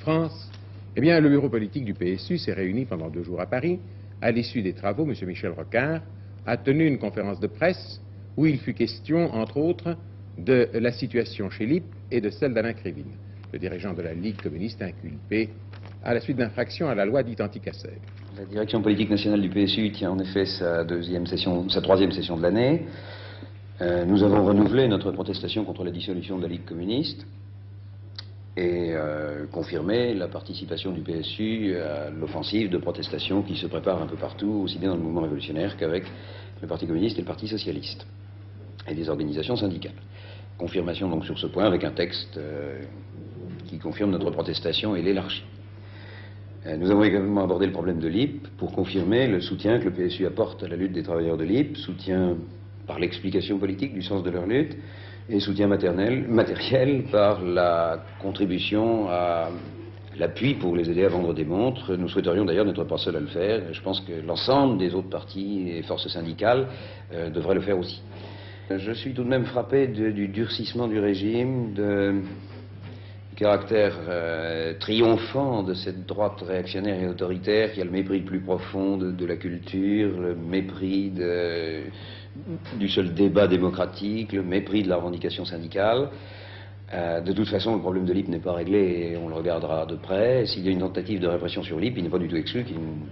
France, eh bien, le bureau politique du PSU s'est réuni pendant 2 jours à Paris. À l'issue des travaux, M. Michel Rocard a tenu une conférence de presse où il fut question, entre autres, de la situation chez LIP et de celle d'Alain Krivine, le dirigeant de la Ligue communiste inculpé à la suite d'infractions à la loi dite anti-Cassel. La direction politique nationale du PSU tient en effet sa troisième session de l'année. Nous avons renouvelé notre protestation contre la dissolution de la Ligue communiste et confirmé la participation du PSU à l'offensive de protestation qui se prépare un peu partout, aussi bien dans le mouvement révolutionnaire qu'avec le Parti communiste et le Parti socialiste, et des organisations syndicales. Confirmation donc sur ce point avec un texte qui confirme notre protestation et l'élargit. Nous avons également abordé le problème de LIP pour confirmer le soutien que le PSU apporte à la lutte des travailleurs de LIP, soutien par l'explication politique du sens de leur lutte, et soutien matériel par la contribution à l'appui pour les aider à vendre des montres. Nous souhaiterions d'ailleurs n'être pas seuls à le faire. Je pense que l'ensemble des autres partis et forces syndicales devraient le faire aussi. Je suis tout de même frappé du durcissement du régime, du caractère triomphant de cette droite réactionnaire et autoritaire qui a le mépris le plus profond de la culture, le mépris du seul débat démocratique, le mépris de la revendication syndicale. De toute façon, le problème de LIP n'est pas réglé et on le regardera de près. S'il y a une tentative de répression sur LIP, il n'est pas du tout exclu qu'il y ait une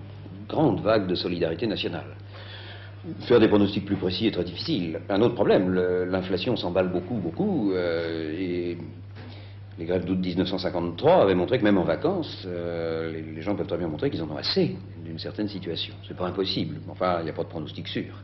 grande vague de solidarité nationale. Faire des pronostics plus précis est très difficile. Un autre problème, l'inflation s'emballe beaucoup, et les grèves d'août 1953 avaient montré que même en vacances, les gens peuvent très bien montrer qu'ils en ont assez d'une certaine situation. C'est pas impossible, mais enfin, il n'y a pas de pronostic sûr.